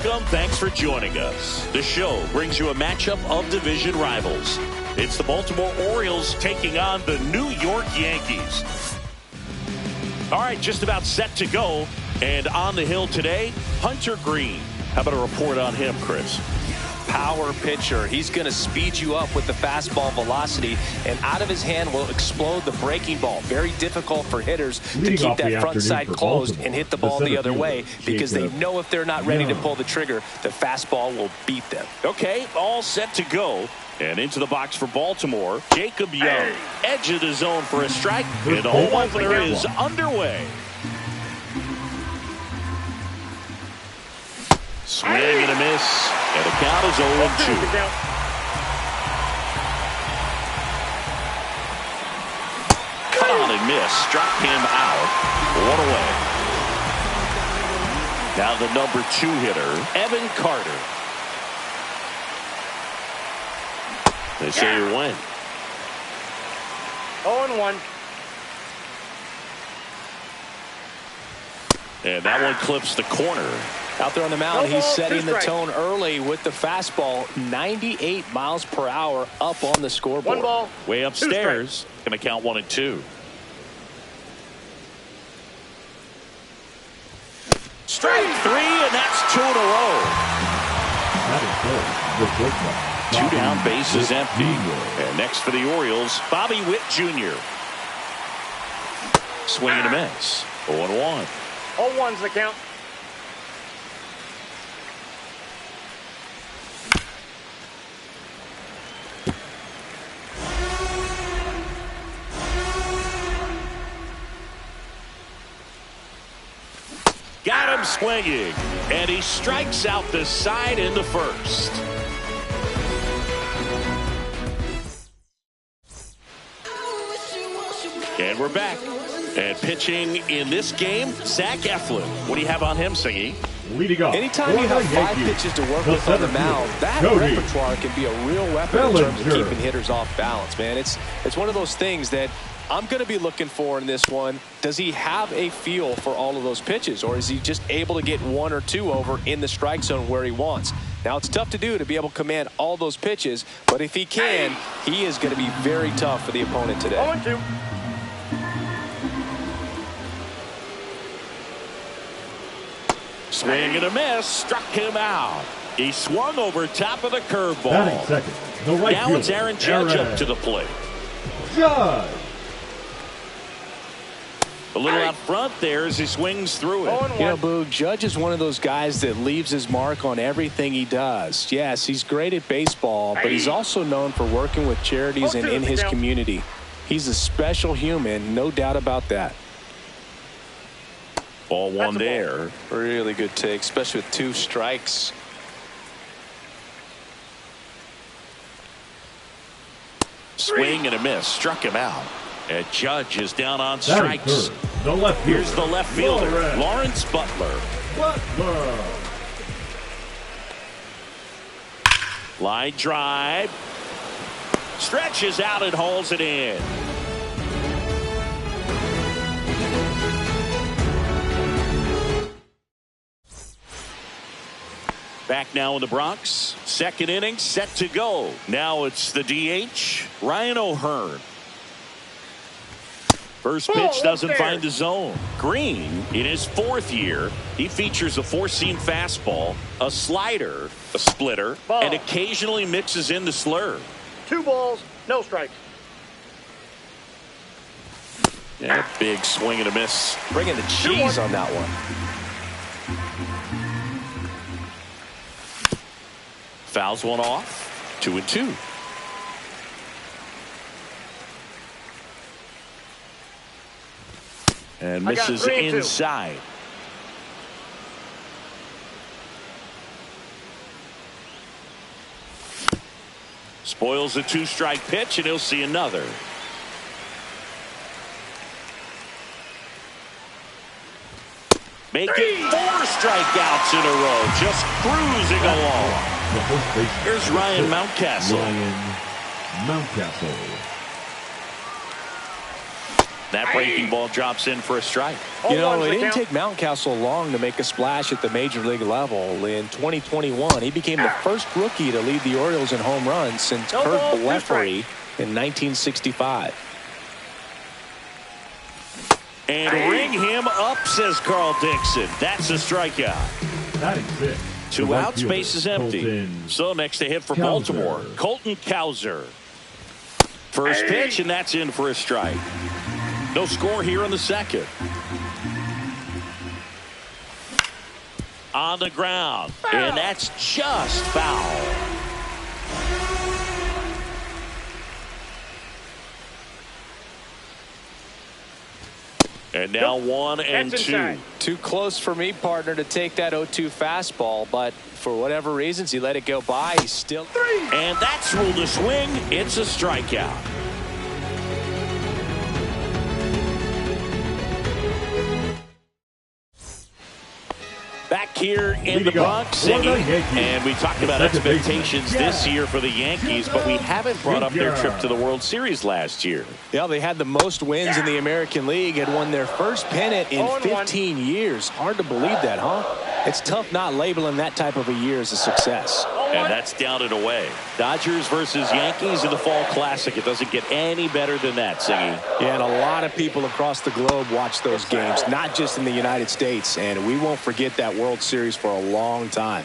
Welcome. Thanks for joining us. The show brings you a matchup of division rivals. It's the Baltimore Orioles taking on the New York Yankees. All right, just about set to go. And on the hill today, Hunter Greene. How about a report on him, Chris? Power pitcher. He's going to speed you up with the fastball velocity, and out of his hand will explode the breaking ball. Very difficult for hitters to keep that front side closed and hit the ball the other way, because they know if they're not ready to pull the trigger, the fastball will beat them. Okay, all set to go. And into the box for Baltimore, Jacob Young. Edge of the zone for a strike, and the home opener is underway. Swing and a miss, and the count is 0-2. Cut on and miss, struck him out. One away. Now the number 2 hitter, Evan Carter. They say you win. 0-1. And that one clips the corner. Out there on the mound, he's setting the tone early with the fastball. 98 miles per hour up on the scoreboard. 1 ball. Way upstairs. Going to count 1 and 2. Strike 3, and that's 2 in a row. That is good. 2 down, bases empty. And next for the Orioles, Bobby Witt Jr. Swing and a miss. 0-1. 0-1's the count. Got him swinging, and he strikes out the side in the first. And we're back. And pitching in this game, Zach Eflin. What do you have on him, Singy? Leading off. Anytime you have 5 pitches to work with on the mound, that repertoire can be a real weapon in terms of keeping hitters off balance, man. It's one of those things that I'm going to be looking for in this one. Does he have a feel for all of those pitches, or is he just able to get 1 or 2 over in the strike zone where he wants? Now, it's tough to do to be able to command all those pitches, but if he can, he is going to be very tough for the opponent today. 0-2. Swing and a miss, struck him out. He swung over top of the curveball. Batting second, the right now it's Aaron Judge up to the plate. Judge. A little out front there as he swings through it. You know, Boog, Judge is one of those guys that leaves his mark on everything he does. Yes, he's great at baseball, but he's also known for working with charities and in his community. He's a special human, no doubt about that. Ball 1 there. Really good take, especially with 2 strikes. Swing and a miss, struck him out. And Judge is down on strikes. The left fielder. Here's the left fielder, Lawrence Butler. Line drive. Stretches out and hauls it in. Back now in the Bronx. Second inning set to go. Now it's the DH, Ryan O'Hearn. First pitch doesn't find the zone. Greene, in his 4th year, he features a 4-seam fastball, a slider, a splitter, and occasionally mixes in the slurve. 2 balls, no strikes. Yeah, big swing and a miss. Bringing the cheese on that one. Fouls one off. 2-2. And misses inside. Spoils a 2-strike pitch, and he'll see another. Making 4 strikeouts in a row, just cruising along. Here's Ryan Mountcastle. That breaking ball drops in for a strike. You know, it didn't take Mountcastle long to make a splash at the major league level. In 2021, he became the first rookie to lead the Orioles in home runs since Kurt Blefary in 1965. And ring him up, says Carl Dixon. That's a strikeout. 2 outs, base is empty. So next to hit for Baltimore, Colton Cowser. First pitch, and that's in for a strike. No score here in the second. On the ground, and that's just foul. And now 1-2. Too close for me, partner, to take that 0-2 fastball, but for whatever reasons, he let it go by. He's still 3. And that's ruled a swing. It's a strikeout. Back here in the Bronx, City, and we talked about expectations this year for the Yankees, but we haven't brought up their trip to the World Series last year. Yeah, they had the most wins in the American League, had won their first pennant in 15 years. Hard to believe that, huh? It's tough not labeling that type of a year as a success. And that's down and away. Dodgers versus Yankees in the Fall Classic. It doesn't get any better than that, Singy. Yeah, and a lot of people across the globe watch those games, not just in the United States, and we won't forget that World Series for a long time.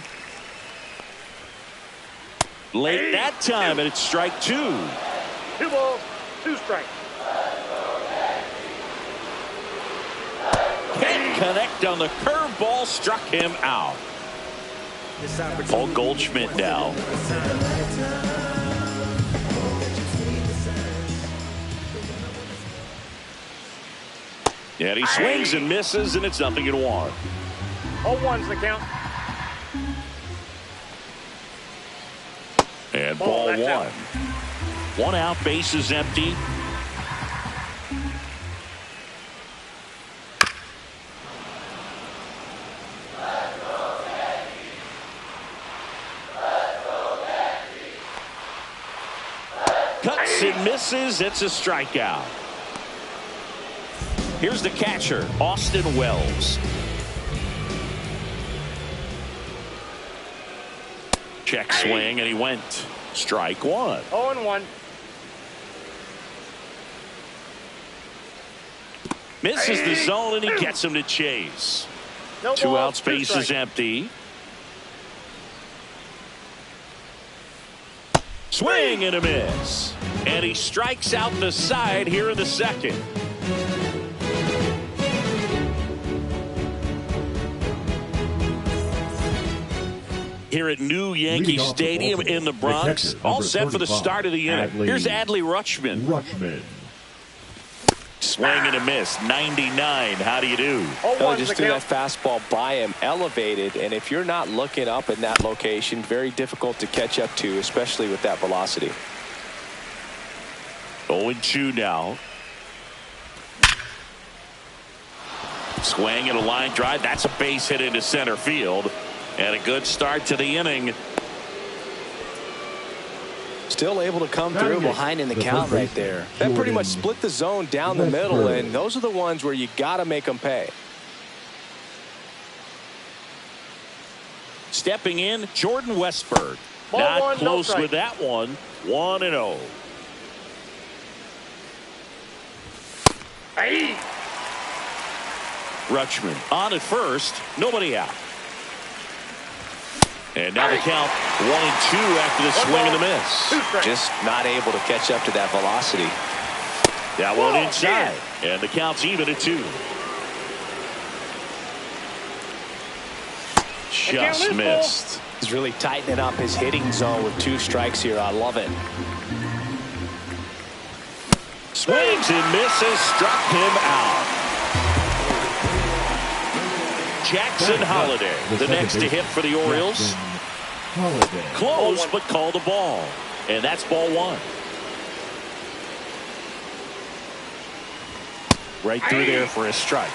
Late that time, and it's strike 2. 2 balls, 2 strikes. Can't connect on the curveball, struck him out. Paul Goldschmidt now. And he swings and misses, and it's 0-1. 0-1's the count. And ball 1. 1 out, base is empty. Cuts and misses. It's a strikeout. Here's the catcher, Austin Wells. Check swing, and he went. Strike 1. 0-1. Misses the zone, and he gets him to chase. No 2 balls, outs, 2 base is strikes. empty. Swing and a miss. And he strikes out the side here in the second. Here at New Yankee Stadium in the Bronx, all set for the start of the inning. Here's Adley Rutschman. Swing and a miss. 99. How do you do? Oh, just threw that fastball by him, elevated, and if you're not looking up in that location, very difficult to catch up to, especially with that velocity. 0-2 now. Swing and a line drive. That's a base hit into center field. And a good start to the inning. Still able to come through behind in the count right there. That pretty much split the zone down the middle, and those are the ones where you got to make them pay. Stepping in, Jordan Westburg. Not close with that one. 1-0. Rutschman on at first. Nobody out. And now the count 1-2 after the swing and the miss. Just not able to catch up to that velocity. That one inside. And the count's even at 2. Just missed. He's really tightening up his hitting zone with 2 strikes here. I love it. Swings and misses. Struck him out. Jackson Holliday, the next to hit for the Orioles. Close, but called the ball. And that's ball one. Right through there for a strike.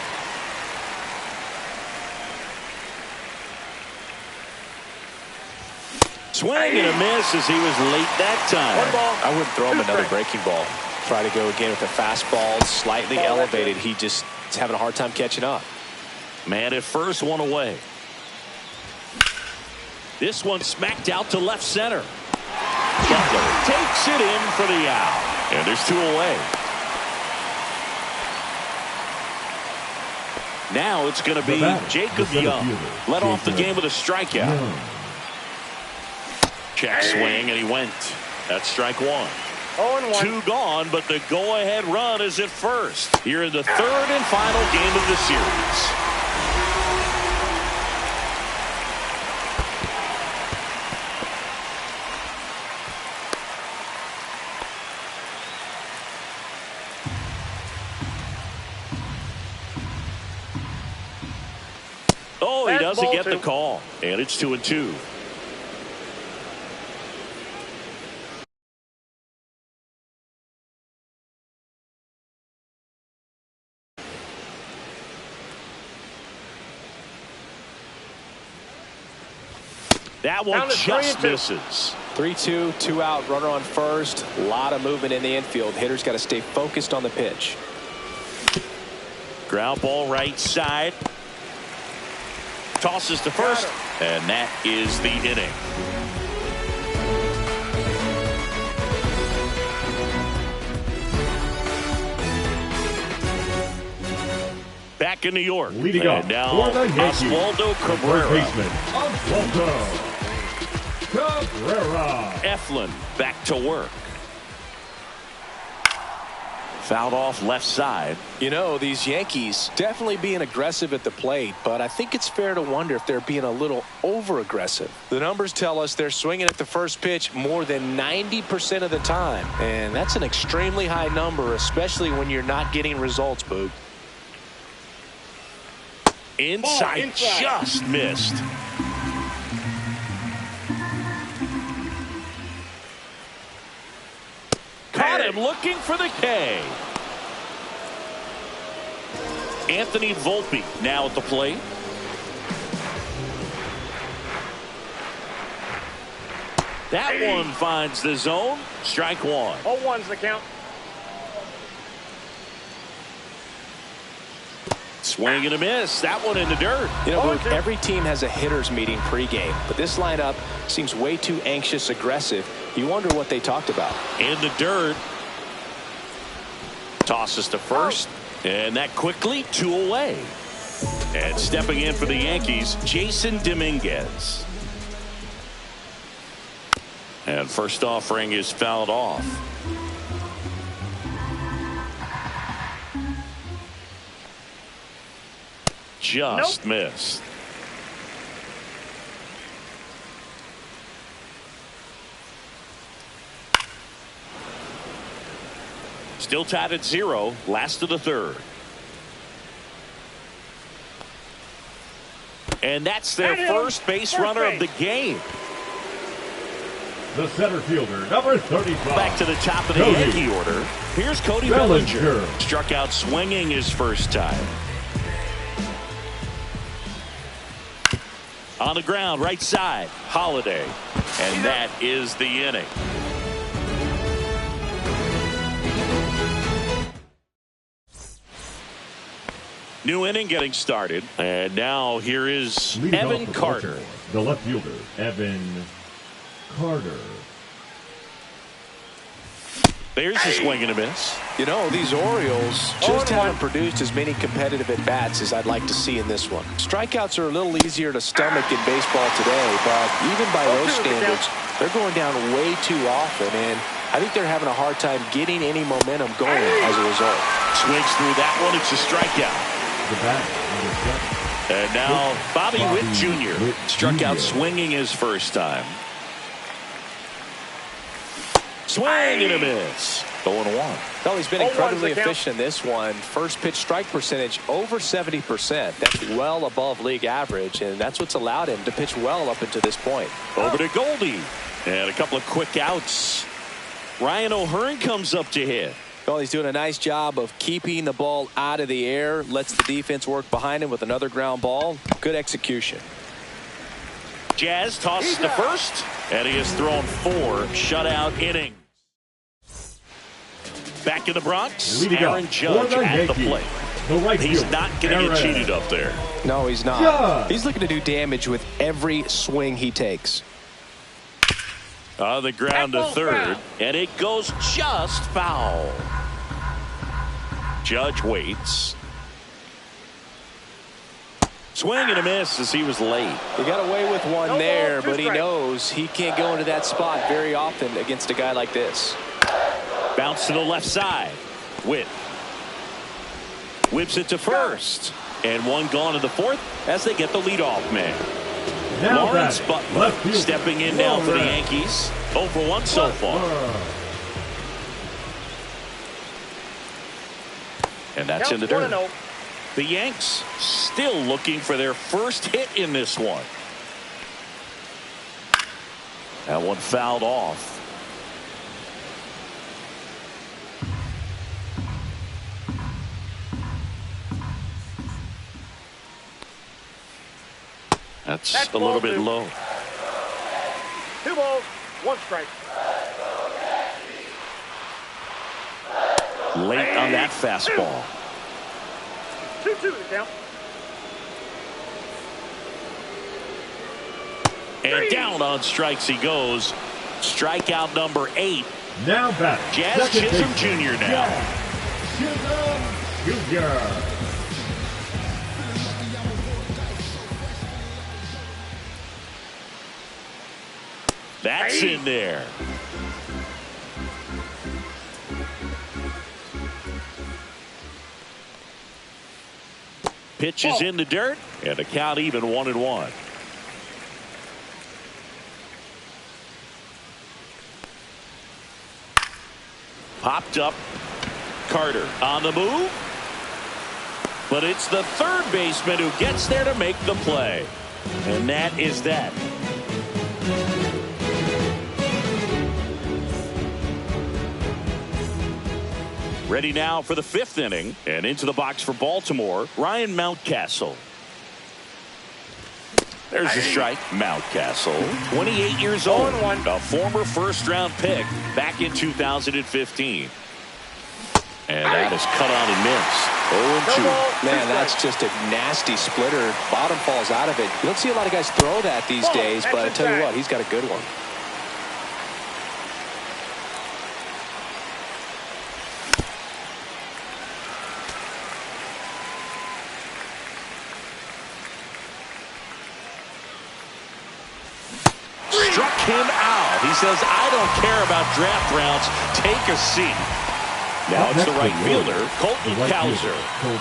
Swing and a miss as he was late that time. I wouldn't throw him another breaking ball. Try to go again with a fastball, slightly elevated. He just is having a hard time catching up. Man at first, one away. This one smacked out to left center. Butler takes it in for the out. And there's two away. Now it's going to be Jacob Young. Led off the game with a strikeout. Check swing, and he went. That's strike one. 0-1. Two gone, but the go-ahead run is at first. Here in the third and final game of the series. Oh, he doesn't get the call, and it's 2-2. That one just misses. 3-2, 2 out, runner on first. A lot of movement in the infield. Hitter's got to stay focused on the pitch. Ground ball right side. Tosses to first, and that is the inning. Back in New York. Leading off now for the Yankees, Oswaldo Cabrera. baseman, Oswaldo Cabrera. Eflin back to work. Fouled off left side. You know, these Yankees definitely being aggressive at the plate, but I think it's fair to wonder if they're being a little over-aggressive. The numbers tell us they're swinging at the first pitch more than 90% of the time, and that's an extremely high number, especially when you're not getting results, Boog. Inside, just missed. Caught him looking for the K. Anthony Volpe now at the plate. That one finds the zone. Strike one. 0-1's the count. Swing and a miss. That one in the dirt. You know, Luke, every team has a hitters meeting pregame, but this lineup seems way too anxious, aggressive. You wonder what they talked about. In the dirt. Tosses to first. And that quickly, two away. And stepping in for the Yankees, Jason Dominguez. And first offering is fouled off. Just missed. Still tied at 0. Last of the third. And that's their first base runner of the game. The center fielder, number 35. Back to the top of the Yankee order. Here's Cody Bellinger. Struck out swinging his first time. On the ground, right side, Holiday. And that is the inning. New inning getting started. And now here is Evan Carter. The left fielder, Evan Carter. There's a swing and a miss. You know, these Orioles just haven't produced as many competitive at-bats as I'd like to see in this one. Strikeouts are a little easier to stomach in baseball today, but even by those standards, they're going down way too often, and I think they're having a hard time getting any momentum going as a result. Swings through that one. It's a strikeout. The bat, and now Bobby Witt Jr. struck out swinging his first time. Swing and a miss. 0-1. Well, he's been incredibly efficient in this one. First pitch strike percentage over 70%. That's well above league average, and that's what's allowed him to pitch well up until this point. Over to Goldie. And a couple of quick outs. Ryan O'Hearn comes up to hit. Well, he's doing a nice job of keeping the ball out of the air. Lets the defense work behind him with another ground ball. Good execution. Jazz tosses to first, and he has thrown 4 shutout innings. Back in the Bronx, Aaron Judge at the plate. He's not going to get cheated up there. No, he's not. He's looking to do damage with every swing he takes. On the ground to third, and it goes just foul. Judge waits. Swing and a miss as he was late. He got away with one there, but he knows he can't go into that spot very often against a guy like this. Bounce to the left side. Witt whips it to first. And one gone in the fourth as they get the leadoff man. Now Lawrence Butler stepping in now for the Yankees. 0 for 1 so far. And that's in the dirt. The Yanks still looking for their first hit in this one. That one fouled off. That's a little bit low. 2 balls, 1 strike. Late on that fastball. 2-2 the count. And down on strikes he goes. Strikeout number 8. Now back. Jazz Chisholm Jr. now. Chisholm Jr. That's in there. Pitch is in the dirt, and the count even 1-1. Popped up. Carter on the move. But it's the third baseman who gets there to make the play. And that is that. Ready now for the 5th inning, and into the box for Baltimore, Ryan Mountcastle. There's a strike. Mountcastle, 28 years old, a former first-round pick back in 2015. And that is cut on and missed. 0-2. Man, that's just a nasty splitter. Bottom falls out of it. You don't see a lot of guys throw that these days, but I tell you what, he's got a good one. Struck him out. He says, I don't care about draft rounds. Take a seat. Now it's the right fielder, Colton Cowser.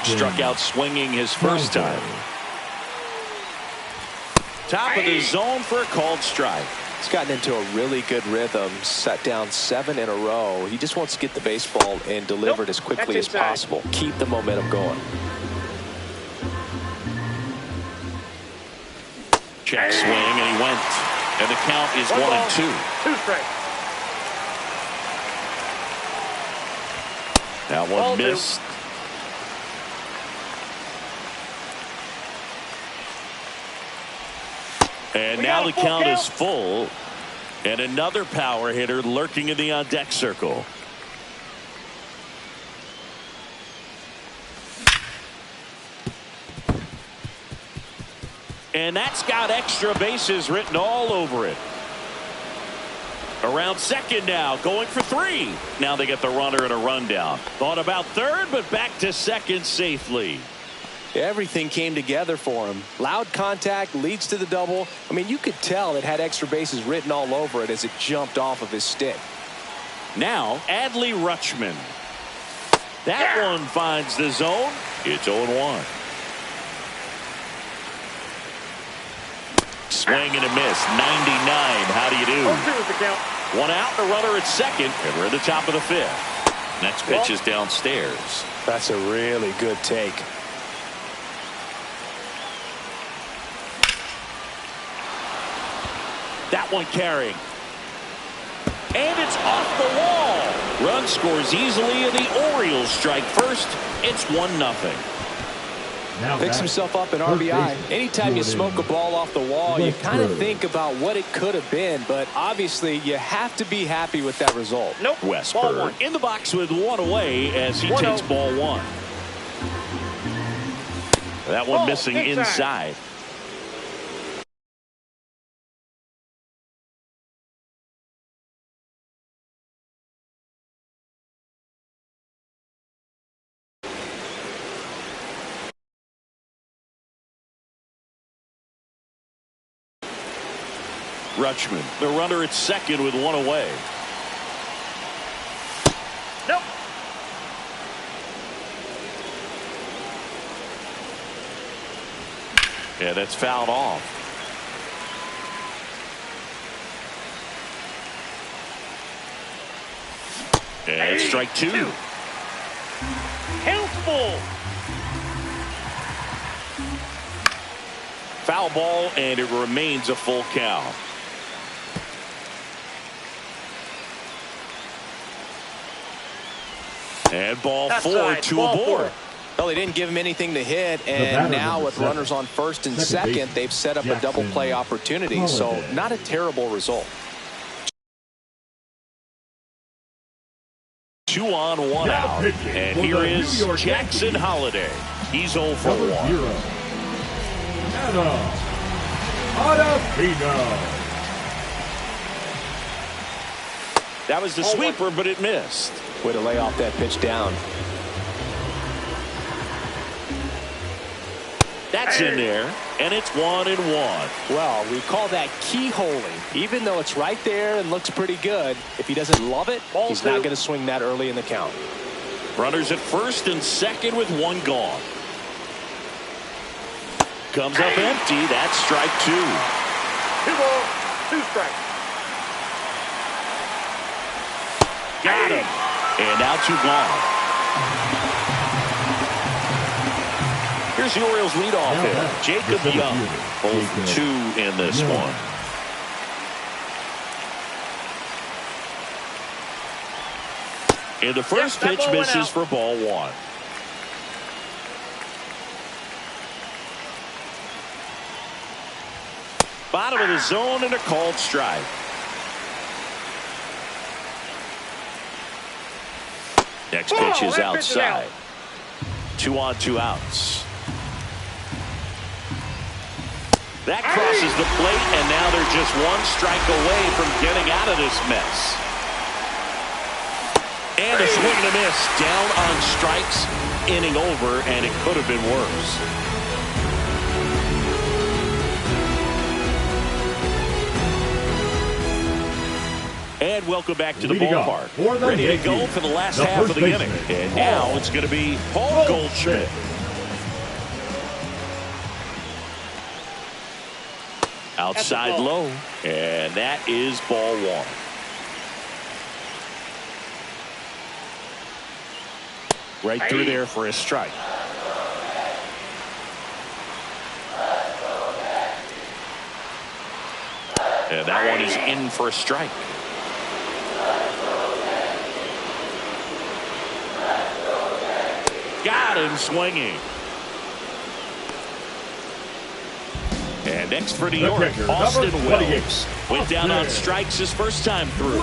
Struck out swinging his first time. Top of the zone for a called strike. He's gotten into a really good rhythm. Set down 7 in a row. He just wants to get the baseball and deliver it as quickly as possible. Keep the momentum going. Check swing, and he went. And the count is 1-2. 2 strikes. That one missed. And now the count is full. And another power hitter lurking in the on-deck circle. And that's got extra bases written all over it. Around second now, going for 3. Now they get the runner and a rundown. Thought about third, but back to second safely. Everything came together for him. Loud contact leads to the double. I mean, you could tell it had extra bases written all over it as it jumped off of his stick. Now, Adley Rutschman. That one finds the zone. It's 0-1. Swing and a miss. 99. How do you do? 0-2 is the count. One out, the runner at second, and we're at the top of the 5th. Next pitch is downstairs. That's a really good take. That one carrying. And it's off the wall. Run scores easily, and the Orioles strike first. It's 1-0. Picks himself up an RBI. Anytime you smoke a ball off the wall, you kind of think about what it could have been, but obviously you have to be happy with that result. Nope. Westburg in the box with one away as he takes ball one. That one missing inside. Rutschman, the runner at second with one away. Nope. Yeah, that's fouled off. And it's strike two. Count's full. Foul ball, and it remains a full count. And ball four to a board. Well, they didn't give him anything to hit, and now with runners on first and second, they've set up a double play opportunity, so not a terrible result. 2 on, 1 out. And here is Jackson Holliday. He's 0 for 1. That was the sweeper, but it missed. Way to lay off that pitch down. That's in there, and it's 1-1. Well, we call that keyholing. Even though it's right there and looks pretty good, if he doesn't love it, he's not going to swing that early in the count. Runners at first and second with one gone. Comes up empty. That's strike two. 2 balls, 2 strikes. Got him. And now 2 gone. Here's the Orioles leadoff hitter, Jacob Young. 0 for 2 in this one. And the first pitch misses for ball 1. Bottom of the zone and a called strike. Next pitch is outside. 2 on, 2 outs. That crosses the plate, and now they're just 1 strike away from getting out of this mess. And a swing and a miss. Down on strikes, inning over, and it could have been worse. And welcome back to the ballpark. Ready to go for the last half of the inning. And now it's going to be Paul Goldschmidt. Outside low. And that is ball 1. Right through there for a strike. And that one is in for a strike. Got him swinging. And next for New York, Austin Wells. Went down on strikes his first time through.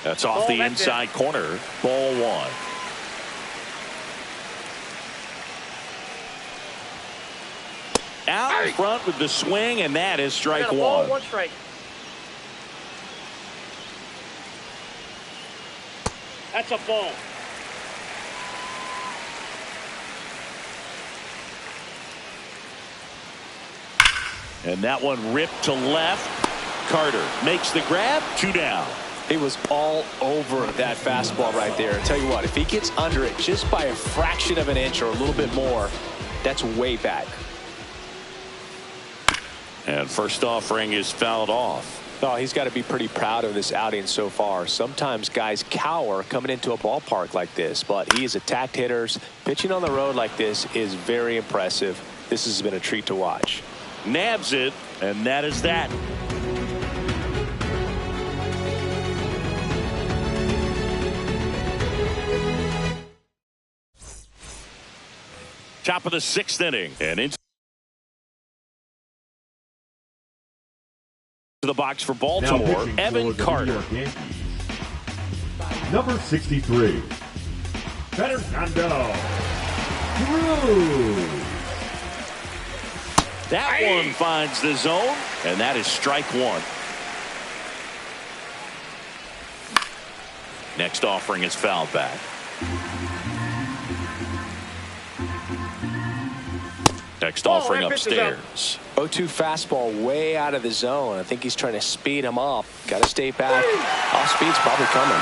That's off the inside corner. Ball 1. Out in front with the swing, and that is strike 1. Ball, 1 strike. That's a ball. And that one ripped to left. Carter makes the grab. 2 down. He was all over that fastball right there. I tell you what, if he gets under it just by a fraction of an inch or a little bit more, that's way back. And first offering is fouled off. Oh, he's got to be pretty proud of this outing so far. Sometimes guys cower coming into a ballpark like this, but he has attacked hitters. Pitching on the road like this is very impressive. This has been a treat to watch. Nabs it, and that is that. Top of the 6th inning, and into the box for Baltimore, Evan Carter. Number 63, Fernando Cruz. That one finds the zone, and that is strike 1. Next offering is fouled back. Next offering upstairs. 0-2 fastball way out of the zone. I think he's trying to speed him up. Got to stay back. Off speed's probably coming.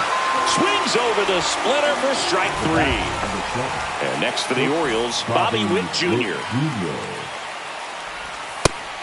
Swings over the splitter for strike 3. And next for the Orioles, Bobby Witt Jr.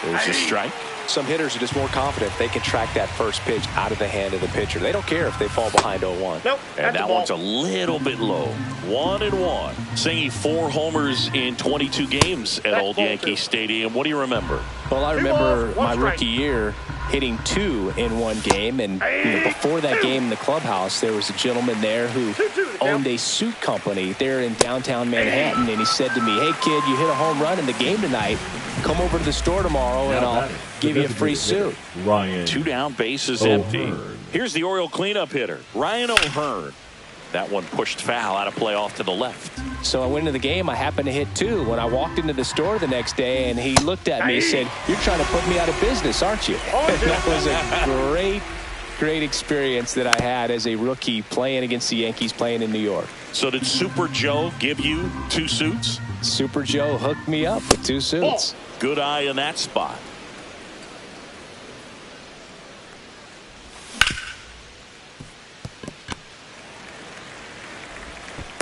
There's a strike. Some hitters are just more confident they can track that first pitch out of the hand of the pitcher. They don't care if they fall behind 0-1. Nope. And that one's a little bit low. 1-1. Singing 4 homers in 22 games at Old Yankee Stadium. What do you remember? Well, I remember my rookie year hitting 2 in one game, and before that game in the clubhouse, there was a gentleman there who owned a suit company there in downtown Manhattan, and he said to me, "Hey kid, you hit a home run in the game tonight. Come over to the store tomorrow and I'll give you a free suit." Ryan 2 down, bases empty. Here's the Oriole cleanup hitter, Ryan O'Hearn. That one pushed foul, out of play off to the left. So I went into the game. I happened to hit 2 when I walked into the store the next day, and he looked at me and said, "You're trying to put me out of business, aren't you?" That was a great experience that I had as a rookie playing against the Yankees, playing in New York. So did Super Joe give you 2 suits? Super Joe hooked me up with 2 suits. Good eye in that spot.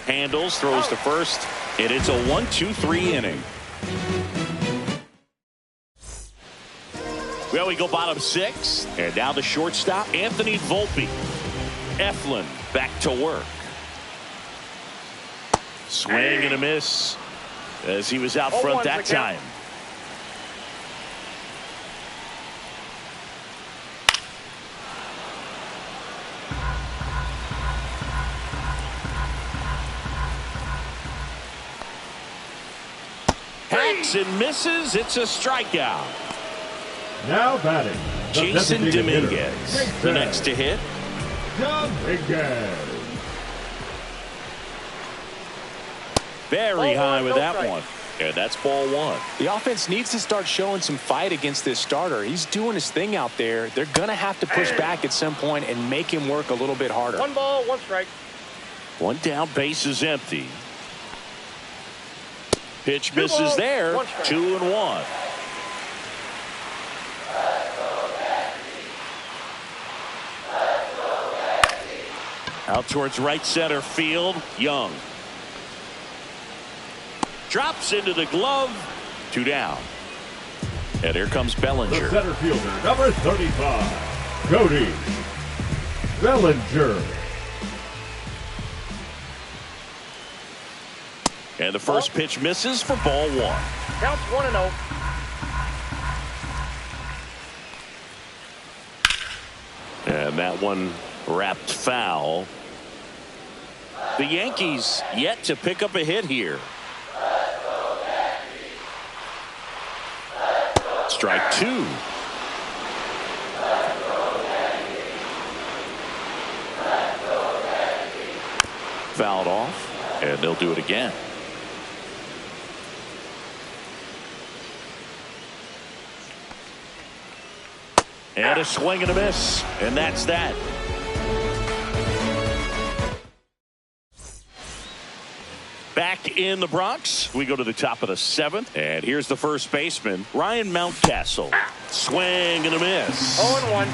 Handles, throws to first, and it's a 1-2-3 inning. Well, we go bottom 6, and now the shortstop, Anthony Volpe. Eflin back to work. Swing and a miss as he was out front that time. Hacks and misses. It's a strikeout. Now batting, Jason Dominguez, the next to hit. Dominguez. Very high with that one. And that's ball 1. The offense needs to start showing some fight against this starter. He's doing his thing out there. They're going to have to push back at some point and make him work a little bit harder. 1 ball, 1 strike. 1 down, base is empty. Pitch misses there. 2-1. Out towards right center field, Young. Drops into the glove. 2 down. And here comes Bellinger. The center fielder, number 35, Cody Bellinger. And the first pitch misses for ball 1. Counts 1-0. And that one wrapped foul. The Yankees yet to pick up a hit here. Strike 2. Fouled off, and they'll do it again. And a swing and a miss, and that's that. Back in the Bronx, we go to the top of the 7th, and here's the first baseman, Ryan Mountcastle. Swing and a miss. 0-1.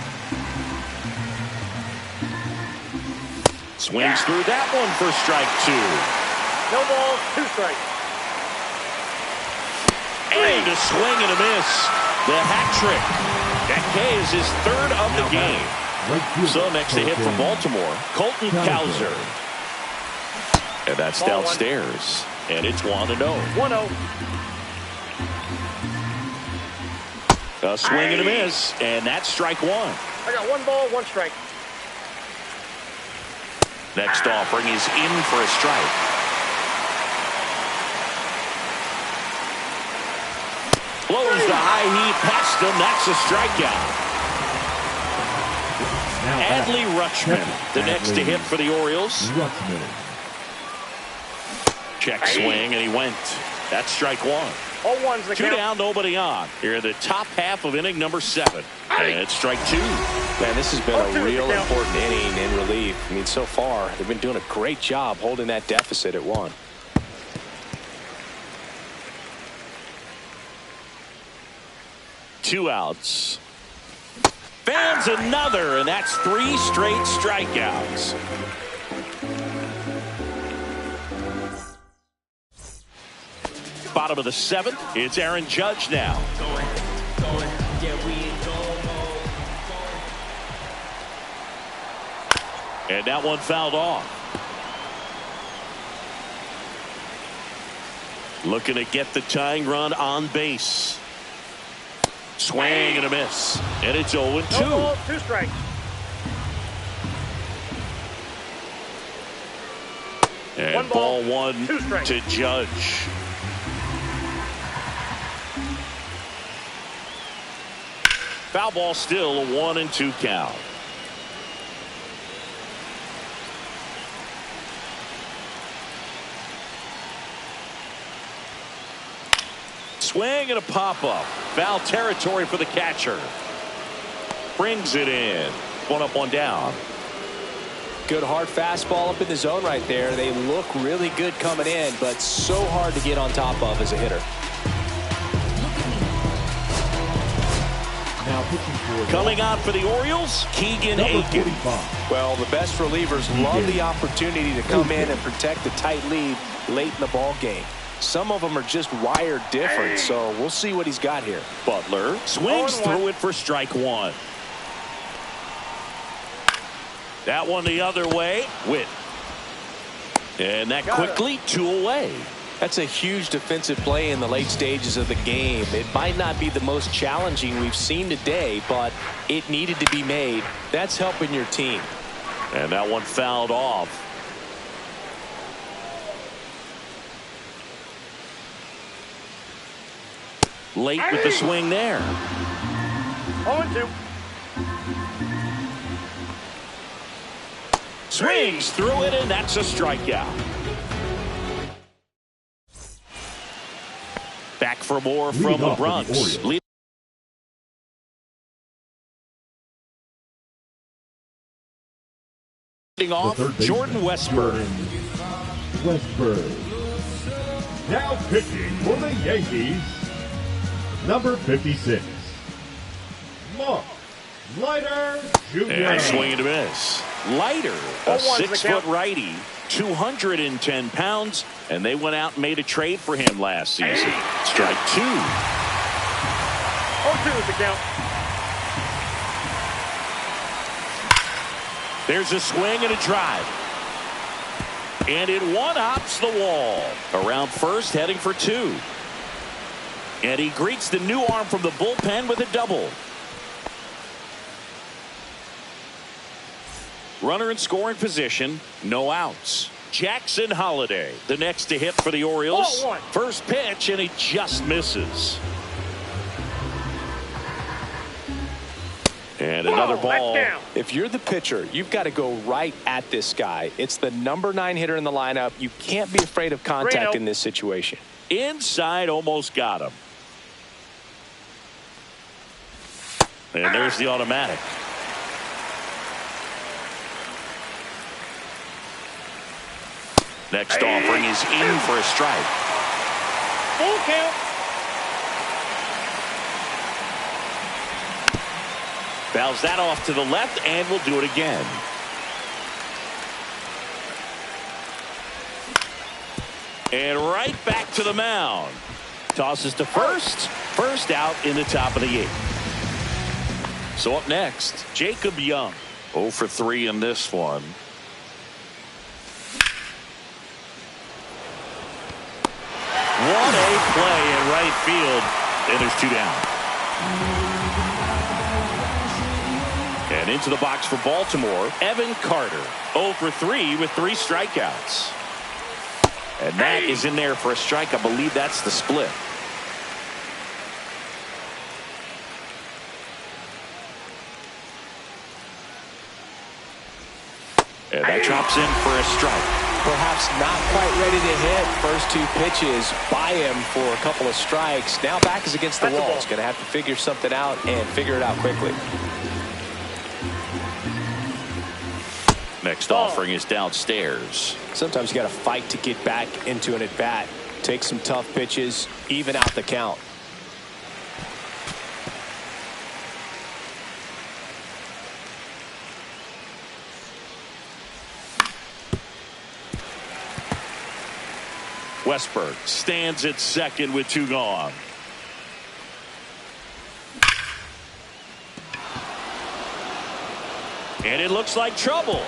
Swings through that one for strike 2. No ball, 2 strikes. And a swing and a miss. The hat trick. That K is his third of the game. So next to hit for Baltimore, Colton Cowser. And that's downstairs. And it's 1-0. 1-0. A swing and a miss. And that's strike one. I got 1 ball, 1 strike. Next offering is in for a strike. Blows the high heat past him. That's a strikeout. Adley Rutschman, the next to hit for the Orioles. Check swing, and he went. That's strike one. 0-1's the 2 count. down, nobody on. Here in the top half of inning number 7. And it's strike 2. Man, this has been a real important inning in relief. I mean, so far, they've been doing a great job holding that deficit at 1. Two outs. Fans another, and that's 3 straight strikeouts. Bottom of the 7th, it's Aaron Judge now. And that one fouled off. Looking to get the tying run on base. Swing and a miss. And it's 0-2. 1 ball, 2 strikes. And 1 ball, ball 1 2 strikes. to Judge. Foul ball, still a 1-2 count. Swing and a pop-up. Foul territory for the catcher. Brings it in. 1 up, 1 down. Good hard fastball up in the zone right there. They look really good coming in, but so hard to get on top of as a hitter. Coming on for the Orioles, Keegan Aiken. Well, the best relievers love the opportunity to come in and protect the tight lead late in the ball game. Some of them are just wired different, so we'll see what he's got here. Butler swings through it for strike 1. That one the other way. Witt. And that quickly 2 away. That's a huge defensive play in the late stages of the game. It might not be the most challenging we've seen today, but it needed to be made. That's helping your team. And that one fouled off. Late with the swing there. 0-2. Swings through it, and that's a strikeout. Back for more from the Bronx. Leading off, Jordan Westburg. Now pitching for the Yankees, number 56, Mark Leiter Jr. And swing and a miss. Leiter, a 6-foot righty, 210 pounds, and they went out and made a trade for him last season. Strike 2. 0-2 is the count. There's a swing and a drive. And it one-hops the wall. Around first, heading for 2. And he greets the new arm from the bullpen with a double. Runner in scoring position, no outs. Jackson Holliday, the next to hit for the Orioles. First pitch, and he just misses. And another ball. If you're the pitcher, you've got to go right at this guy. It's the number 9 hitter in the lineup. You can't be afraid of contact in this situation. Inside, almost got him. And there's the automatic. Next offering is in for a strike. Full count. Fouls that off to the left, and we'll do it again. And right back to the mound. tosses to first. First out in the top of the 8th. So up next, Jacob Young. 0 for 3 in this one. What a play in right field. And there's 2 down. And into the box for Baltimore, Evan Carter. 0 for 3 with 3 strikeouts. And that is in there for a strike. I believe that's the split. And that drops in for a strike. Perhaps not quite ready to hit. First 2 pitches by him for a couple of strikes. Now back is against the wall. He's going to have to figure something out and figure it out quickly. Next offering is downstairs. Sometimes you got to fight to get back into an at-bat. Take some tough pitches, even out the count. Westberg stands at second with 2 gone. And it looks like trouble.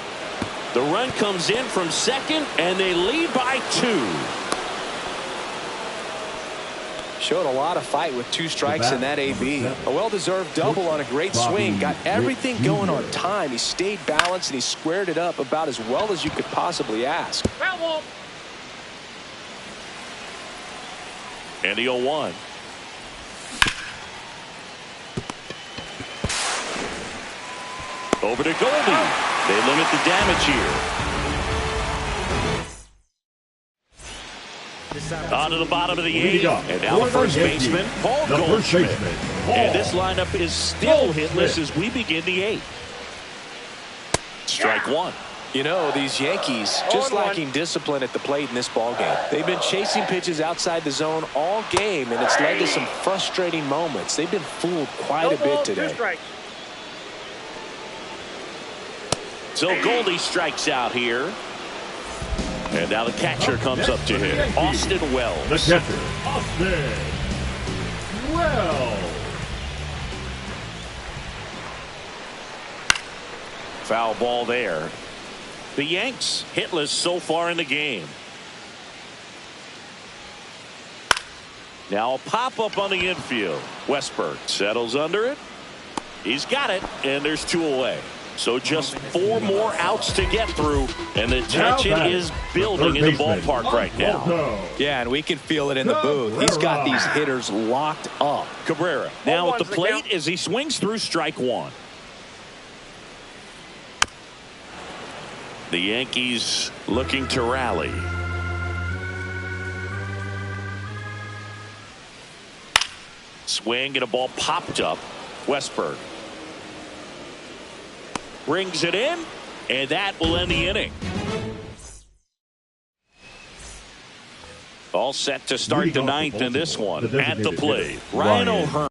The run comes in from second, and they lead by 2. Showed a lot of fight with 2 strikes in that AB. A well-deserved double on a great swing. Got everything going on time. He stayed balanced, and he squared it up about as well as you could possibly ask. Foul ball. And the 0-1. Over to Goldie. They limit the damage here. On to the bottom of the 8th. And now the first baseman, Paul Goldschmidt. And this lineup is still hitless as we begin the 8th. Strike 1. You know, these Yankees just lacking discipline at the plate in this ballgame. They've been chasing pitches outside the zone all game, and it's led to some frustrating moments. They've been fooled quite a bit today. So Goldie strikes out here. And now the catcher comes up to him. Austin Wells. The catcher, Austin Wells. Foul ball there. The Yanks hitless so far in the game. Now a pop-up on the infield. Westberg settles under it. He's got it, and there's 2 away. So just 4 more outs to get through, and the tension is building in the ballpark right now. Yeah, and we can feel it in the booth. He's got these hitters locked up. Cabrera now at the plate as he swings through strike 1. The Yankees looking to rally. Swing and a ball popped up. Westberg brings it in, and that will end the inning. All set to start the 9th in this one. At the plate, Ryan O'Hearn.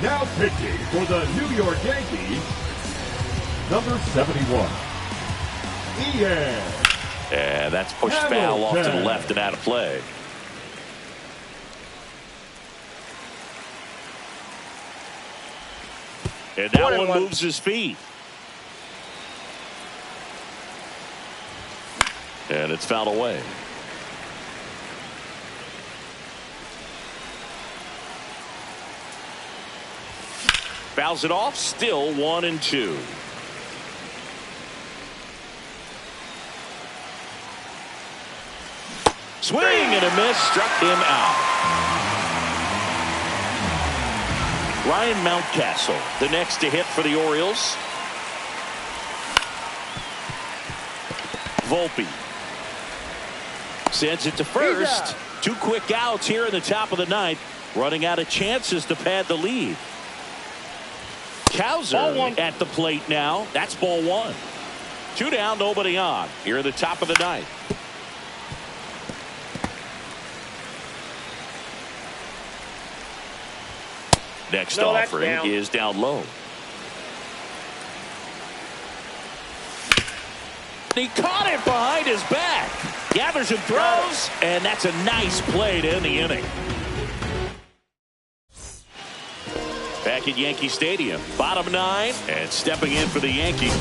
Now pitching for the New York Yankees, number 71, Ian. And that's pushed foul off to the left and out of play. And that one moves his feet. And it's fouled away. Fouls it off, still 1-2. Swing and a miss, struck him out. Ryan Mountcastle, the next to hit for the Orioles. Volpe sends it to first. 2 quick outs here in the top of the 9th, running out of chances to pad the lead. Cowser at the plate now. That's ball 1. 2 down, nobody on. Here at the top of the 9th. Next offering is down low. He caught it behind his back. gathers and throws, and that's a nice play to end the inning. Back at Yankee Stadium, bottom 9, and stepping in for the Yankees,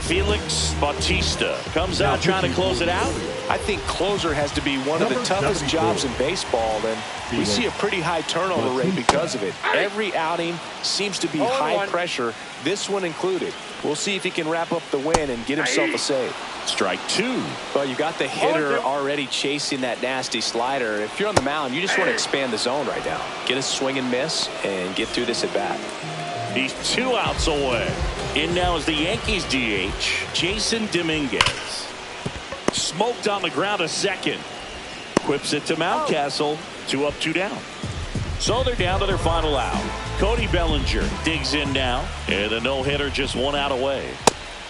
Felix Bautista comes out trying to close it out. I think closer has to be one of the toughest jobs in baseball, and we see a pretty high turnover rate because of it. Every outing seems to be high pressure, this one included. We'll see if he can wrap up the win and get himself a save. Strike 2. Well, you got the hitter already chasing that nasty slider. If you're on the mound, you just want to expand the zone right now. Get a swing and miss and get through this at bat. He's 2 outs away. In now is the Yankees DH, Jason Dominguez. Smoked on the ground a second. Quips it to Mountcastle. 2 up, 2 down. So they're down to their final out. Cody Bellinger digs in now. And a no-hitter just 1 out away.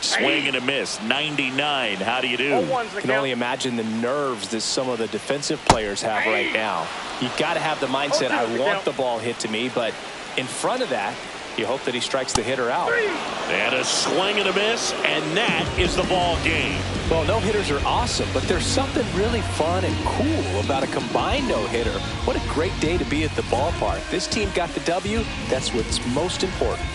Swing and a miss. 99. How do you do? I can only imagine the nerves that some of the defensive players have right now. You got to have the mindset, I want the ball hit to me, but in front of that, you hope that he strikes the hitter out. And a swing and a miss, and that is the ball game. Well, no-hitters are awesome, but there's something really fun and cool about a combined no-hitter. What a great day to be at the ballpark. This team got the W. That's what's most important.